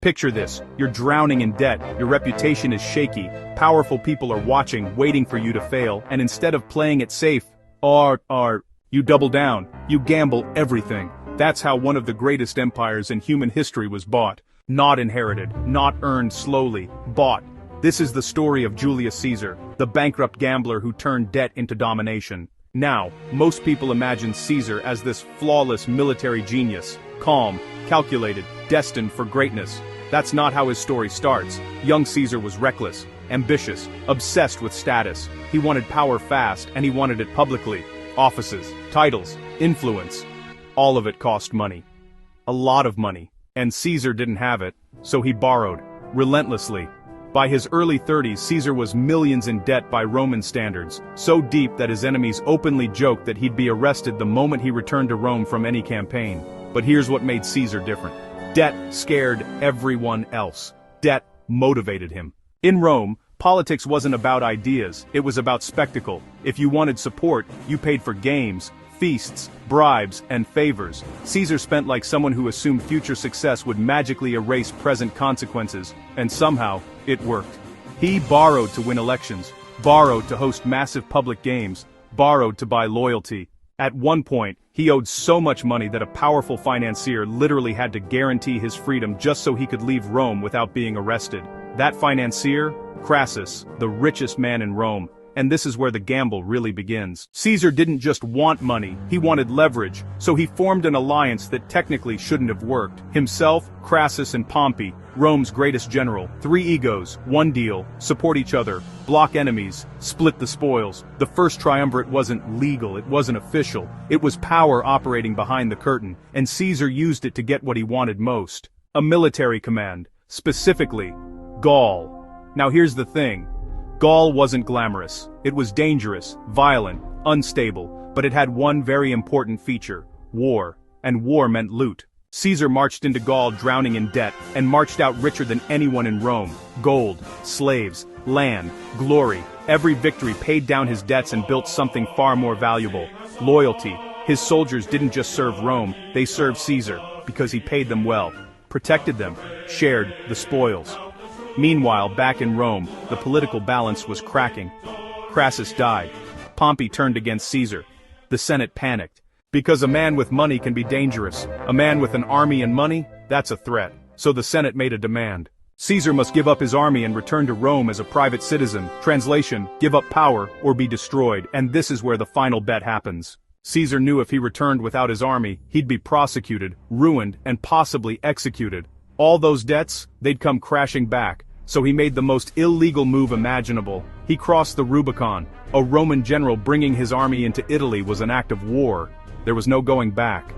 Picture this, you're drowning in debt, your reputation is shaky, powerful people are watching, waiting for you to fail, and instead of playing it safe, you double down, you gamble everything. That's how one of the greatest empires in human history was bought. Not inherited, not earned slowly, bought. This is the story of Julius Caesar, the bankrupt gambler who turned debt into domination. Now, most people imagine Caesar as this flawless military genius, calm, calculated, destined for greatness. That's not how his story starts. Young Caesar was reckless, ambitious, obsessed with status. He wanted power fast, and he wanted it publicly. Offices, titles, influence. All of it cost money. A lot of money. And Caesar didn't have it, so he borrowed, relentlessly. By his early 30s, Caesar was millions in debt by Roman standards, so deep that his enemies openly joked that he'd be arrested the moment he returned to Rome from any campaign. But here's what made Caesar different. Debt scared everyone else. Debt motivated him. In Rome, politics wasn't about ideas, it was about spectacle. If you wanted support, you paid for games, feasts, bribes, and favors. Caesar spent like someone who assumed future success would magically erase present consequences, and somehow, it worked. He borrowed to win elections, borrowed to host massive public games, borrowed to buy loyalty. At one point, he owed so much money that a powerful financier literally had to guarantee his freedom just so he could leave Rome without being arrested. That financier? Crassus, the richest man in Rome. And this is where the gamble really begins. Caesar didn't just want money, he wanted leverage, so he formed an alliance that technically shouldn't have worked. Himself, Crassus, and Pompey, Rome's greatest general. 3 egos, 1 deal, support each other, block enemies, split the spoils. The first triumvirate wasn't legal, it wasn't official, it was power operating behind the curtain, and Caesar used it to get what he wanted most. A military command, specifically, Gaul. Now here's the thing. Gaul wasn't glamorous. It was dangerous, violent, unstable, but it had one very important feature: war. And war meant loot. Caesar marched into Gaul drowning in debt, and marched out richer than anyone in Rome. Gold, slaves, land, glory. Every victory paid down his debts and built something far more valuable: loyalty. His soldiers didn't just serve Rome, they served Caesar, because he paid them well, protected them, shared the spoils. Meanwhile, back in Rome, the political balance was cracking. Crassus died. Pompey turned against Caesar. The Senate panicked. Because a man with money can be dangerous. A man with an army and money, that's a threat. So the Senate made a demand. Caesar must give up his army and return to Rome as a private citizen. Translation, give up power or be destroyed. And this is where the final bet happens. Caesar knew if he returned without his army, he'd be prosecuted, ruined, and possibly executed. All those debts, they'd come crashing back, so he made the most illegal move imaginable. He crossed the Rubicon. A Roman general bringing his army into Italy was an act of war. There was no going back.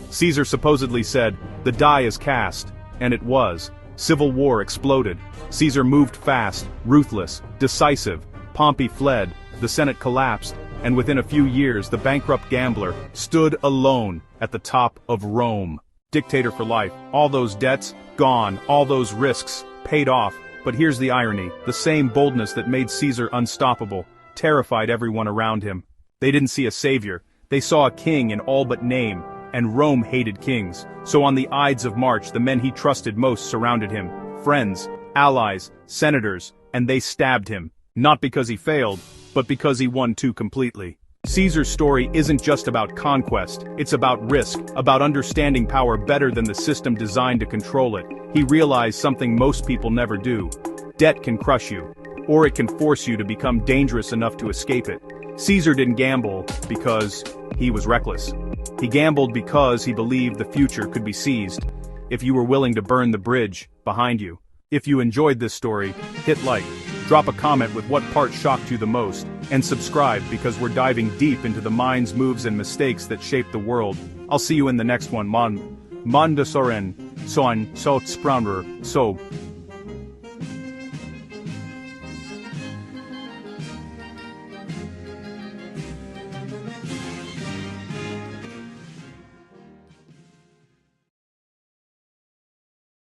Caesar supposedly said, "The die is cast," and it was. Civil war exploded. Caesar moved fast, ruthless, decisive. Pompey fled, the Senate collapsed, and within a few years the bankrupt gambler stood alone at the top of Rome. Dictator for life. All those debts, gone. All those risks, paid off. But here's the irony. The same boldness that made Caesar unstoppable terrified everyone around him. They didn't see a savior. They saw a king in all but name, and Rome hated kings. So on the Ides of March, the men he trusted most surrounded him. Friends, allies, senators, and they stabbed him. Not because he failed, but because he won too completely. Caesar's story isn't just about conquest, it's about risk, about understanding power better than the system designed to control it. He realized something most people never do. Debt can crush you, or it can force you to become dangerous enough to escape it. Caesar didn't gamble because he was reckless. He gambled because he believed the future could be seized, if you were willing to burn the bridge behind you. If you enjoyed this story, hit like, drop a comment with what part shocked you the most, and subscribe because we're diving deep into the minds, moves, and mistakes that shape the world. I'll see you in the next one. Mon de Soren, Soan, So Sprounder, So.